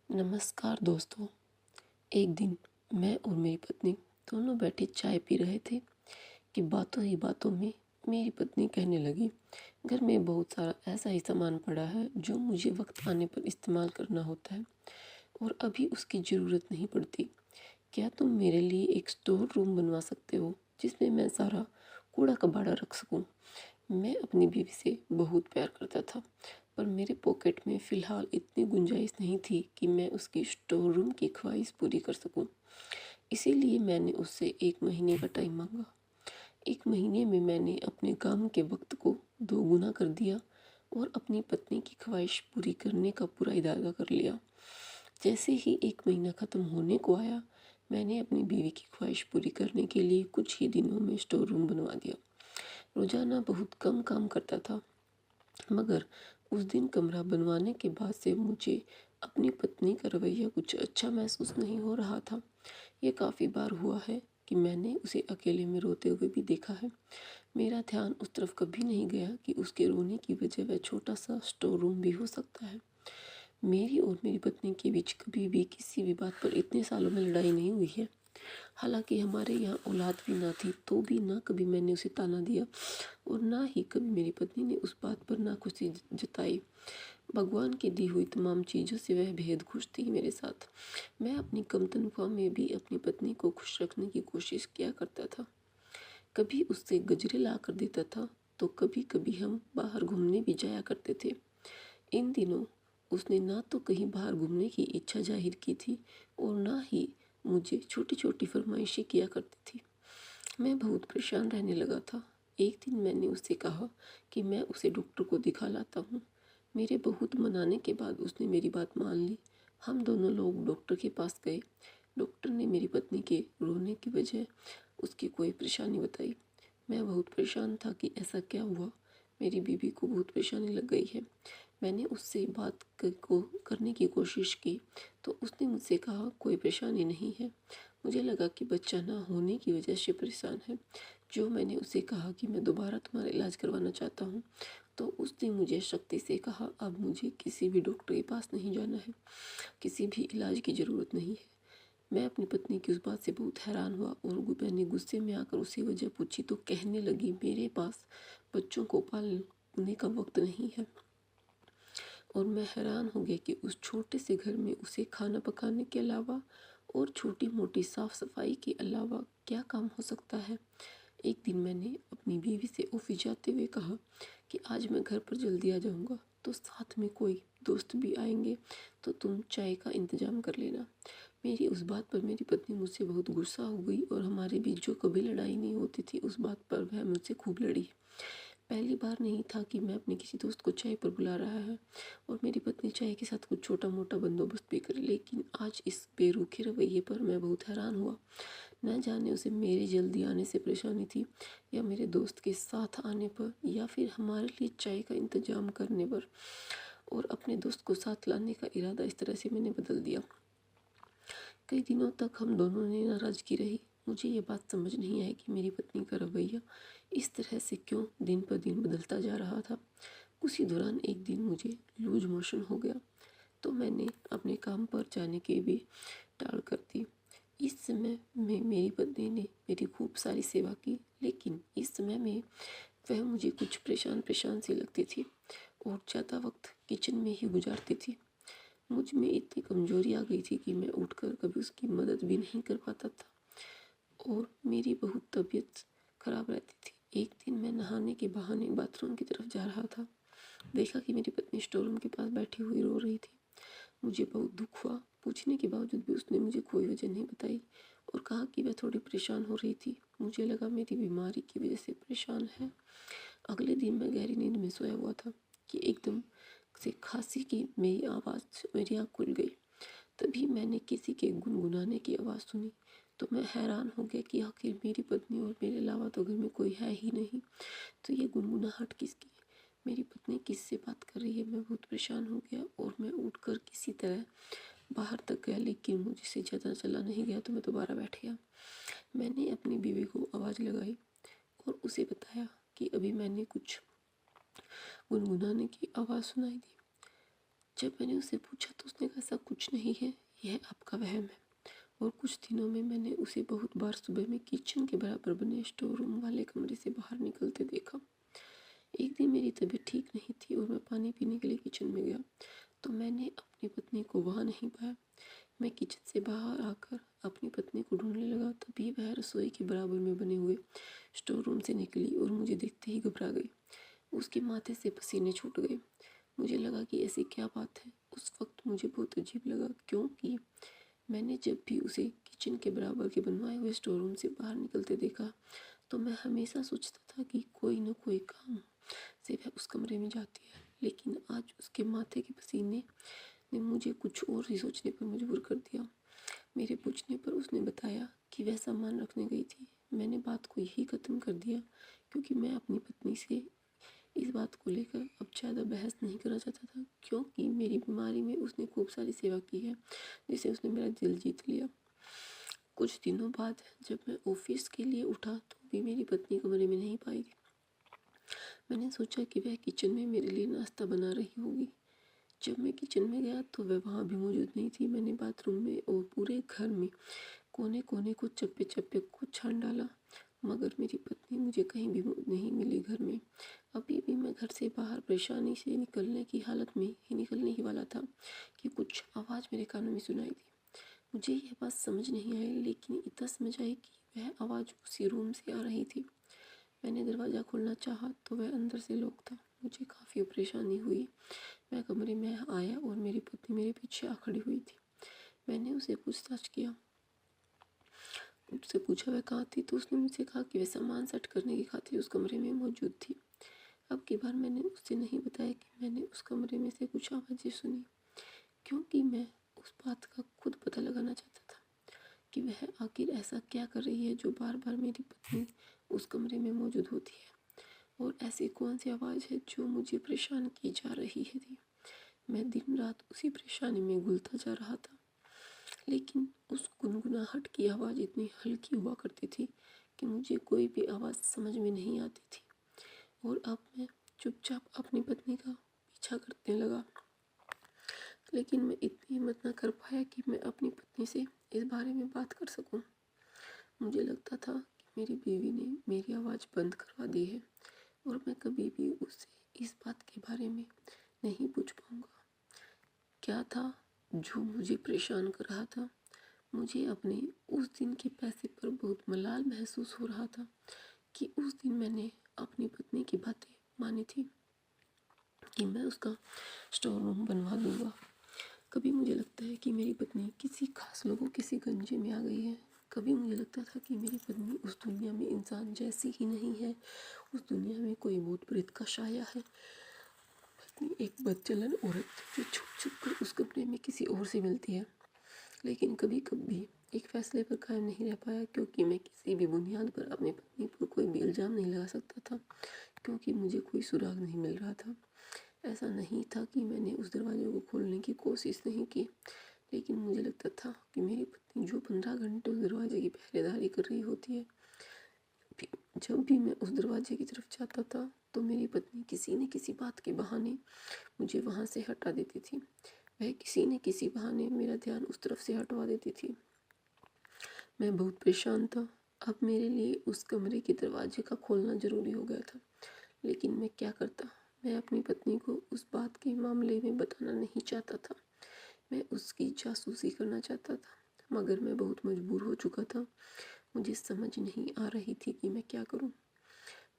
नमस्कार दोस्तों। एक दिन मैं और मेरी पत्नी दोनों बैठे चाय पी रहे थे कि बातों ही बातों में मेरी पत्नी कहने लगी, घर में बहुत सारा ऐसा ही सामान पड़ा है जो मुझे वक्त आने पर इस्तेमाल करना होता है और अभी उसकी ज़रूरत नहीं पड़ती। क्या तुम मेरे लिए एक स्टोर रूम बनवा सकते हो जिसमें मैं सारा कूड़ा कबाड़ा रख सकूं? मैं अपनी बीवी से बहुत प्यार करता था, पर मेरे पॉकेट में फ़िलहाल इतनी गुंजाइश नहीं थी कि मैं उसकी स्टोर रूम की ख्वाहिश पूरी कर सकूं। इसीलिए मैंने उससे 1 महीने का टाइम मांगा। 1 महीने में मैंने अपने काम के वक्त को 2 गुना कर दिया और अपनी पत्नी की ख्वाहिश पूरी करने का पूरा इरादा कर लिया। जैसे ही 1 महीना ख़त्म होने को आया, मैंने अपनी बीवी की ख्वाहिश पूरी करने के लिए कुछ ही दिनों में स्टोर रूम बनवा दिया। रोज़ाना बहुत कम काम करता था, मगर उस दिन कमरा बनवाने के बाद से मुझे अपनी पत्नी का रवैया कुछ अच्छा महसूस नहीं हो रहा था। ये काफ़ी बार हुआ है कि मैंने उसे अकेले में रोते हुए भी देखा है। मेरा ध्यान उस तरफ कभी नहीं गया कि उसके रोने की वजह वह छोटा सा स्टोर रूम भी हो सकता है। मेरी और मेरी पत्नी के बीच कभी भी किसी भी बात पर इतने सालों में लड़ाई नहीं हुई है। हालांकि हमारे यहाँ औलाद भी ना थी, तो भी ना कभी मैंने उसे ताना दिया और ना ही कभी मेरी पत्नी ने उस बात पर नाखुशी जताई। भगवान की दी हुई तमाम चीज़ों से वह बेहद खुश थी मेरे साथ। मैं अपनी कम तनख्वाह में भी अपनी पत्नी को खुश रखने की कोशिश किया करता था। कभी उससे गजरे ला कर देता था, तो कभी कभी हम बाहर घूमने भी जाया करते थे। इन दिनों उसने ना तो कहीं बाहर घूमने की इच्छा जाहिर की थी और ना ही मुझे छोटी छोटी फरमाइशें किया करती थी। मैं बहुत परेशान रहने लगा था। एक दिन मैंने उससे कहा कि मैं उसे डॉक्टर को दिखा लाता हूँ। मेरे बहुत मनाने के बाद उसने मेरी बात मान ली। हम दोनों लोग डॉक्टर के पास गए। डॉक्टर ने मेरी पत्नी के रोने की वजह उसकी कोई परेशानी बताई। मैं बहुत परेशान था कि ऐसा क्या हुआ। मेरी बीवी को बहुत परेशानी लग गई है। मैंने उससे बात को करने की कोशिश की, तो उसने मुझसे कहा कोई परेशानी नहीं है। मुझे लगा कि बच्चा ना होने की वजह से परेशान है। जो मैंने उसे कहा कि मैं दोबारा तुम्हारा इलाज करवाना चाहता हूँ, तो उसने मुझे सख्ती से कहा अब मुझे किसी भी डॉक्टर के पास नहीं जाना है, किसी भी इलाज की ज़रूरत नहीं है। मैं अपनी पत्नी की उस बात से बहुत हैरान हुआ और मैंने गुस्से में आकर उसे वजह पूछी, तो कहने लगी मेरे पास बच्चों को पालने का वक्त नहीं है। और मैं हैरान हो गया कि उस छोटे से घर में उसे खाना पकाने के अलावा और छोटी मोटी साफ सफाई के अलावा क्या काम हो सकता है। एक दिन मैंने अपनी बीवी से ऑफिस जाते हुए कहा कि आज मैं घर पर जल्दी आ जाऊंगा, तो साथ में कोई दोस्त भी आएंगे, तो तुम चाय का इंतज़ाम कर लेना। मेरी उस बात पर मेरी पत्नी मुझसे बहुत गुस्सा हो गई और हमारे बीच जो कभी लड़ाई नहीं होती थी उस बात पर वह मुझसे खूब लड़ी। पहली बार नहीं था कि मैं अपने किसी दोस्त को चाय पर बुला रहा है और मेरी पत्नी चाय के साथ कुछ छोटा मोटा बंदोबस्त भी करे, लेकिन आज इस बेरुखे रवैये पर मैं बहुत हैरान हुआ। न जाने उसे मेरे जल्दी आने से परेशानी थी या मेरे दोस्त के साथ आने पर या फिर हमारे लिए चाय का इंतजाम करने पर, और अपने दोस्त को साथ लाने का इरादा इस तरह से मैंने बदल दिया। कई दिनों तक हम दोनों ने नाराज़गी रही। मुझे ये बात समझ नहीं आई कि मेरी पत्नी का रवैया इस तरह से क्यों दिन पर दिन बदलता जा रहा था। उसी दौरान एक दिन मुझे लूज मोशन हो गया, तो मैंने अपने काम पर जाने की भी टाल कर दी। इस समय में मेरी पत्नी ने मेरी खूब सारी सेवा की, लेकिन इस समय में वह मुझे कुछ परेशान परेशान सी लगती थी और ज़्यादा वक्त किचन में ही गुजारती थी। मुझ में इतनी कमजोरी आ गई थी कि मैं उठकर कभी उसकी मदद भी नहीं कर पाता था और मेरी बहुत तबीयत खराब रहती थी। एक दिन मैं नहाने के बहाने बाथरूम की तरफ जा रहा था। देखा कि मेरी पत्नी स्टोर रूम के पास बैठी हुई रो रही थी। मुझे बहुत दुख हुआ। पूछने के बावजूद भी उसने मुझे कोई वजह नहीं बताई और कहा कि वह थोड़ी परेशान हो रही थी। मुझे लगा मेरी बीमारी की वजह से परेशान है। अगले दिन मैं गहरी नींद में सोया हुआ था कि एकदम से खांसी की मेरी आँख खुल गई। तभी मैंने किसी के गुनगुनाने की आवाज़ सुनी, तो मैं हैरान हो गया कि आखिर मेरी पत्नी और मेरे अलावा तो घर में कोई है ही नहीं, तो ये गुनगुनाहट किसकी? मेरी पत्नी किससे बात कर रही है? मैं बहुत परेशान हो गया और मैं उठकर किसी तरह बाहर तक गया, लेकिन मुझसे ज़्यादा चला नहीं गया, तो मैं दोबारा बैठ गया। मैंने अपनी बीवी को आवाज़ लगाई और उसे बताया कि अभी मैंने कुछ गुनगुनाने की आवाज़ सुनाई दी। जब मैंने उससे पूछा तो उसने कहा ऐसा कुछ नहीं है, यह आपका वहम है। और कुछ दिनों में मैंने उसे बहुत बार सुबह में किचन के बराबर बने स्टोर रूम वाले कमरे से बाहर निकलते देखा। एक दिन मेरी तबीयत ठीक नहीं थी और मैं पानी पीने के लिए किचन में गया तो मैंने अपनी पत्नी को वहाँ नहीं पाया। मैं किचन से बाहर आकर अपनी पत्नी को ढूंढने लगा, तभी वह रसोई के बराबर में बने हुए स्टोर रूम से निकली और मुझे देखते ही घबरा गई। उसके माथे से पसीने छूट गए। मुझे लगा कि ऐसी क्या बात है। उस वक्त मुझे बहुत अजीब लगा, क्योंकि मैंने जब भी उसे किचन के बराबर के बनवाए हुए स्टोर रूम से बाहर निकलते देखा तो मैं हमेशा सोचता था कि कोई न कोई काम से वह उस कमरे में जाती है। लेकिन आज उसके माथे के पसीने ने मुझे कुछ और ही सोचने पर मजबूर कर दिया। मेरे पूछने पर उसने बताया कि वह सामान रखने गई थी। मैंने बात को यही ख़त्म कर दिया, क्योंकि मैं अपनी पत्नी से इस बात को लेकर अब ज़्यादा बहस नहीं करना चाहता था, क्योंकि मेरी बीमारी में उसने खूब सारी सेवा की है, जिससे उसने मेरा दिल जीत लिया। कुछ दिनों बाद जब मैं ऑफिस के लिए उठा तो भी मेरी पत्नी कमरे में नहीं पाई थी। मैंने सोचा कि वह किचन में मेरे लिए नाश्ता बना रही होगी। जब मैं किचन में गया तो वह वहाँ भी मौजूद नहीं थी। मैंने बाथरूम में और पूरे घर में कोने कोने को चप्पे चप्पे को छान डाला, मगर मेरी पत्नी मुझे कहीं भी नहीं मिली घर में। अभी भी मैं घर से बाहर परेशानी से निकलने ही वाला था कि कुछ आवाज़ मेरे कानों में सुनाई दी। मुझे यह बात समझ नहीं आई, लेकिन इतना समझ आई कि वह आवाज़ उसी रूम से आ रही थी। मैंने दरवाज़ा खोलना चाहा तो वह अंदर से लॉक था। मुझे काफ़ी परेशानी हुई। मैं कमरे में आया और मेरी पत्नी मेरे पीछे आ खड़ी हुई थी। मैंने उसे पूछताछ किया, उससे पूछा वह कहाँ थी, तो उसने मुझसे कहा कि वह सामान सेट करने की खातिर उस कमरे में मौजूद थी। अब की बार मैंने उससे नहीं बताया कि मैंने उस कमरे में से कुछ आवाज़ें सुनी, क्योंकि मैं उस बात का खुद पता लगाना चाहता था कि वह आखिर ऐसा क्या कर रही है जो बार बार मेरी पत्नी उस कमरे में मौजूद होती है, और ऐसी कौन सी आवाज़ है जो मुझे परेशान की जा रही है थी। मैं दिन रात उसी परेशानी में घुलता जा रहा था, लेकिन उस गुनगुनाहट की आवाज़ इतनी हल्की हुआ करती थी कि मुझे कोई भी आवाज़ समझ में नहीं आती थी। और अब मैं चुपचाप अपनी पत्नी का पीछा करने लगा, लेकिन मैं इतनी हिम्मत न कर पाया कि मैं अपनी पत्नी से इस बारे में बात कर सकूं। मुझे लगता था कि मेरी बीवी ने मेरी आवाज़ बंद करवा दी है और मैं कभी भी उससे इस बात के बारे में नहीं पूछ पाऊंगा। क्या था जो मुझे परेशान कर रहा था? मुझे अपने उस दिन के पैसे पर बहुत मलाल महसूस हो रहा था कि उस दिन मैंने अपनी पत्नी की बातें मानी थी कि मैं उसका स्टोर रूम बनवा दूंगा। कभी मुझे लगता है कि मेरी पत्नी किसी खास लोगों किसी गंजे में आ गई है। कभी मुझे लगता था कि मेरी पत्नी उस दुनिया में इंसान जैसी ही नहीं है, उस दुनिया में कोई भूत प्रेत का साया है। पत्नी एक बदचलन औरत जो छुप छुप कर उस कमरे में किसी और से मिलती है। लेकिन कभी कभी एक फैसले पर कायम नहीं रह पाया, क्योंकि मैं किसी भी बुनियाद पर अपनी पत्नी पर कोई भी इल्ज़ाम नहीं लगा सकता था, क्योंकि मुझे कोई सुराग नहीं मिल रहा था। ऐसा नहीं था कि मैंने उस दरवाजे को खोलने की कोशिश नहीं की, लेकिन मुझे लगता था कि मेरी पत्नी जो 15 घंटे उस दरवाजे की पहरेदारी कर रही होती है, जब भी मैं उस दरवाजे की तरफ जाता था तो मेरी पत्नी किसी न किसी बात के बहाने मुझे वहाँ से हटा देती थी। वह किसी न किसी बहाने मेरा ध्यान उस तरफ से हटवा देती थी। मैं बहुत परेशान था। अब मेरे लिए उस कमरे के दरवाजे का खोलना ज़रूरी हो गया था, लेकिन मैं क्या करता? मैं अपनी पत्नी को उस बात के मामले में बताना नहीं चाहता था। मैं उसकी जासूसी करना चाहता था, मगर मैं बहुत मजबूर हो चुका था। मुझे समझ नहीं आ रही थी कि मैं क्या करूं।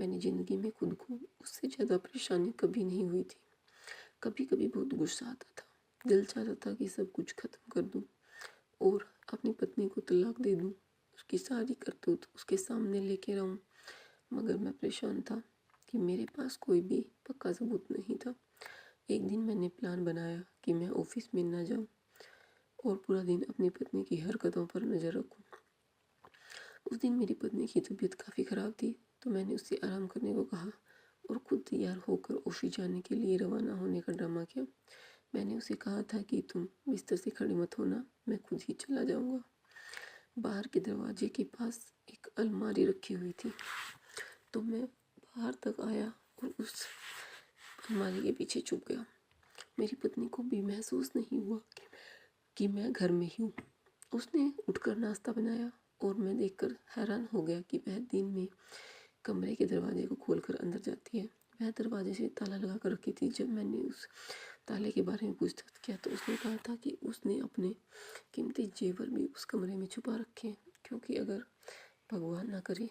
मैंने ज़िंदगी में खुद को उससे ज़्यादा परेशानी कभी नहीं हुई थी। कभी कभी बहुत गुस्सा आता था, दिल चाहता था कि सब कुछ ख़त्म कर दूं और अपनी पत्नी को तलाक दे दूं, उसकी सारी करतूत उसके सामने लेके रहूं। मगर मैं परेशान था कि मेरे पास कोई भी पक्का सबूत नहीं था। एक दिन मैंने प्लान बनाया कि मैं ऑफिस में ना जाऊं और पूरा दिन अपनी पत्नी की हरकतों पर नज़र रखूं। उस दिन मेरी पत्नी की तबीयत काफ़ी ख़राब थी, तो मैंने उससे आराम करने को कहा और खुद तैयार होकर ऑफिस जाने के लिए रवाना होने का ड्रामा किया। मैंने उसे कहा था कि तुम बिस्तर से खड़ी मत होना, मैं खुद ही चला जाऊंगा। बाहर के दरवाजे के पास एक अलमारी रखी हुई थी, तो मैं बाहर तक आया और उस अलमारी के पीछे छुप गया। मेरी पत्नी को भी महसूस नहीं हुआ कि मैं घर में ही हूँ। उसने उठकर नाश्ता बनाया और मैं देखकर हैरान हो गया कि वह दिन में कमरे के दरवाजे को खोलकर अंदर जाती है। वह दरवाजे से ताला लगा कर रखी थी। जब मैंने उस ताले के बारे में पूछताछ किया तो उसने कहा था कि उसने अपने कीमती जेवर भी उस कमरे में छुपा रखे हैं, क्योंकि अगर भगवान ना करे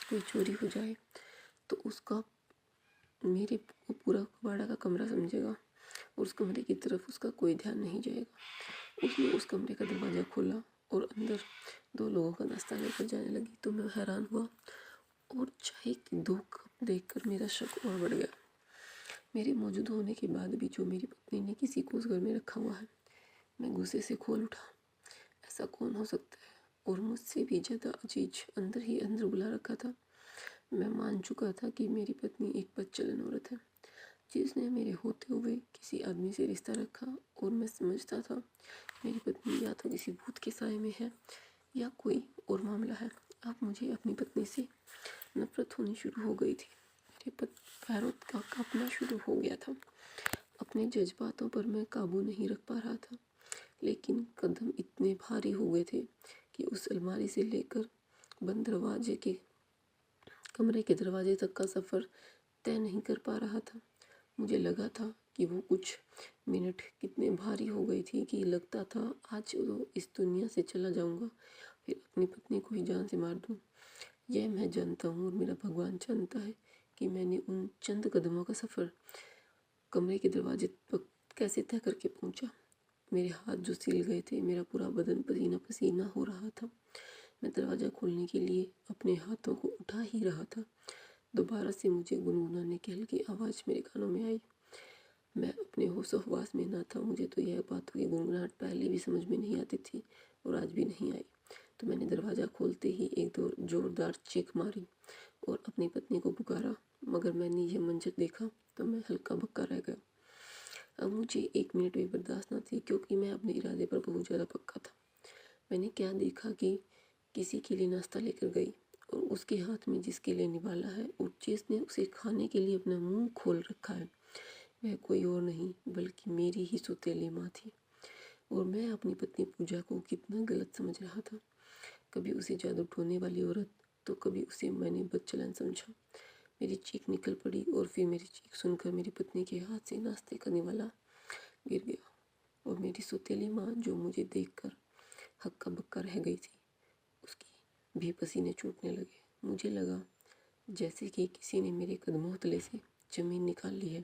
कोई चोरी हो जाए तो उसका मेरे को पूरा कबाड़ा का कमरा समझेगा और उस कमरे की तरफ उसका कोई ध्यान नहीं जाएगा। उसने उस कमरे का दरवाज़ा खोला और अंदर 2 लोगों का नाश्ता लेकर जाने लगी तो मैं हैरान हुआ और चाय की 2 कप देखकर मेरा शक और बढ़ गया। मेरे मौजूद होने के बाद भी जो मेरी पत्नी ने किसी को उस घर में रखा हुआ है, मैं गुस्से से खोल उठा। ऐसा कौन हो सकता है? और मुझसे भी ज़्यादा अजीज अंदर ही अंदर बुला रखा था। मैं मान चुका था कि मेरी पत्नी एक बदचलन औरत है जिसने मेरे होते हुए किसी आदमी से रिश्ता रखा, और मैं समझता था मेरी पत्नी या तो किसी भूत के साए में है या कोई और मामला है। अब मुझे अपनी पत्नी से नफरत होनी शुरू हो गई थी। मेरे पैरों का कांपना शुरू हो गया था। अपने जज्बातों पर मैं काबू नहीं रख पा रहा था, लेकिन कदम इतने भारी हो गए थे कि उस अलमारी से लेकर बंद दरवाजे के कमरे के दरवाजे तक का सफ़र तय नहीं कर पा रहा था। मुझे लगा था कि वो कुछ मिनट कितने भारी हो गई थी कि लगता था आज तो इस दुनिया से चला जाऊंगा, फिर अपनी पत्नी को ही जान से मार दूं। यह मैं जानता हूँ और मेरा भगवान जानता है कि मैंने उन चंद कदमों का सफ़र कमरे के दरवाजे तक कैसे तय करके पहुँचा। मेरे हाथ जो सिल गए थे, मेरा पूरा बदन पसीना पसीना हो रहा था। मैं दरवाज़ा खोलने के लिए अपने हाथों को उठा ही रहा था, दोबारा से मुझे गुनगुनाने की हल्की आवाज़ मेरे कानों में आई। मैं अपने होश-ओ-हवास में न था। मुझे तो यह बातों की गुनगुनाहट पहले भी समझ में नहीं आती थी और आज भी नहीं आई। तो मैंने दरवाज़ा खोलते ही एक दो जोरदार चीख मारी और अपनी पत्नी को पुकारा, मगर मैंने यह मंजर देखा तो मैं हल्का बक्का रह गया। अब मुझे 1 मिनट भी बर्दाश्त न थी, क्योंकि मैं अपने इरादे पर बहुत ज़्यादा पक्का था। मैंने क्या देखा कि किसी के लिए नाश्ता लेकर गई और उसके हाथ में जिसके लिए निवाला है और जिसने उसे खाने के लिए अपना मुंह खोल रखा है, वह कोई और नहीं बल्कि मेरी ही सौतेली माँ थी। और मैं अपनी पत्नी पूजा को कितना गलत समझ रहा था। कभी उसे जादू टोने वाली औरत तो कभी उसे मैंने बदचलन समझा। मेरी चीख निकल पड़ी और फिर मेरी चीख सुनकर मेरी पत्नी के हाथ से नाश्ते का निवाला गिर गया और मेरी सौतेली माँ, जो मुझे देखकर हक्का बक्का रह गई थी, उसकी भी पसीने छूटने लगे। मुझे लगा जैसे कि किसी ने मेरे कदमों तले से ज़मीन निकाल ली है।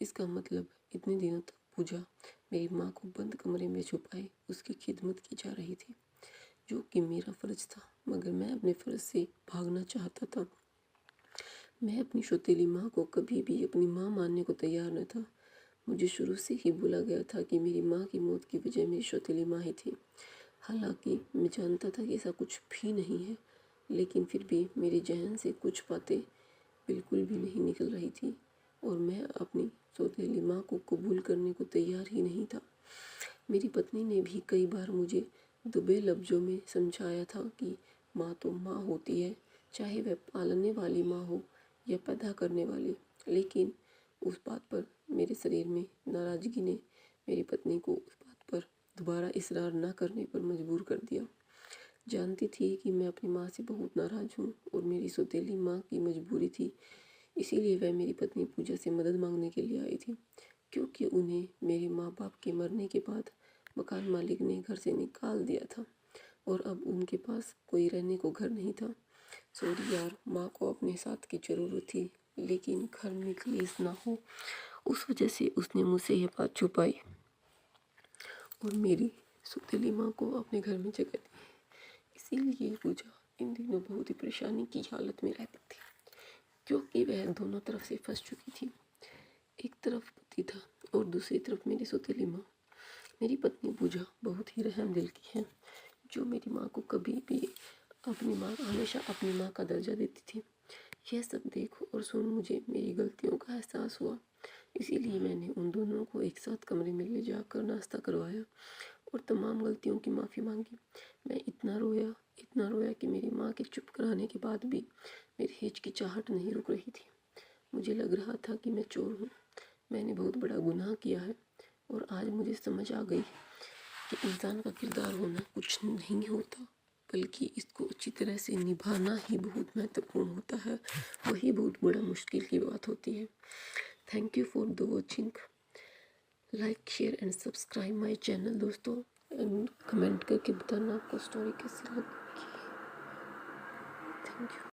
इसका मतलब इतने दिनों तक पूजा मेरी माँ को बंद कमरे में छुपाए उसकी खिदमत की जा रही थी, जो कि मेरा फ़र्ज़ था, मगर मैं अपने फ़र्ज़ से भागना चाहता था। मैं अपनी सौतेली माँ को कभी भी अपनी माँ मानने को तैयार न था। मुझे शुरू से ही बोला गया था कि मेरी माँ की मौत की वजह मेरी सौतेली माँ ही थी। हालांकि मैं जानता था कि ऐसा कुछ भी नहीं है, लेकिन फिर भी मेरे जहन से कुछ बातें बिल्कुल भी नहीं निकल रही थी और मैं अपनी सौतेली माँ को कबूल करने को तैयार ही नहीं था। मेरी पत्नी ने भी कई बार मुझे दुबे लफ्ज़ों में समझाया था कि माँ तो माँ होती है, चाहे वह पालने वाली माँ हो या पैदा करने वाली। लेकिन उस बात पर मेरे शरीर में नाराज़गी ने मेरी पत्नी को उस बात पर दोबारा इसरार न करने पर मजबूर कर दिया। जानती थी कि मैं अपनी माँ से बहुत नाराज़ हूँ और मेरी सौतेली माँ की मजबूरी थी, इसीलिए वह मेरी पत्नी पूजा से मदद मांगने के लिए आई थी, क्योंकि उन्हें मेरे माँ बाप के मरने के बाद मकान मालिक ने घर से निकाल दिया था और अब उनके पास कोई रहने को घर नहीं था। सॉरी यार, माँ को अपने साथ की ज़रूरत थी, लेकिन घर में क्लेश ना हो उस वजह से उसने मुझसे यह बात छुपाई और मेरी सौतेली माँ को अपने घर में जगह दी। इसीलिए पूजा इन दिनों बहुत ही परेशानी की हालत में रहती थी, क्योंकि वह दोनों तरफ से फंस चुकी थी। एक तरफ पति था और दूसरी तरफ मेरी सौतेली माँ। मेरी पत्नी पूजा बहुत ही रहम दिल की है, जो मेरी माँ को कभी भी हमेशा अपनी माँ का दर्जा देती थी। यह सब देख और सुन मुझे मेरी गलतियों का एहसास हुआ, इसीलिए मैंने उन दोनों को एक साथ कमरे में ले जाकर नाश्ता करवाया और तमाम गलतियों की माफ़ी मांगी। मैं इतना रोया कि मेरी माँ के चुप कराने के बाद भी मेरी हिचकिचाहट नहीं रुक रही थी। मुझे लग रहा था कि मैं चोर हूँ। मैंने बहुत बड़ा गुनाह किया है और आज मुझे समझ आ गई कि इंसान का किरदार होना कुछ नहीं होता, बल्कि इसको अच्छी तरह से निभाना ही बहुत महत्वपूर्ण होता है। वही बहुत बड़ा मुश्किल की बात होती है। Thank you for the watching. Like share and subscribe my channel दोस्तों, एंड कमेंट करके बताना आपको स्टोरी कैसी लगी। Thank you.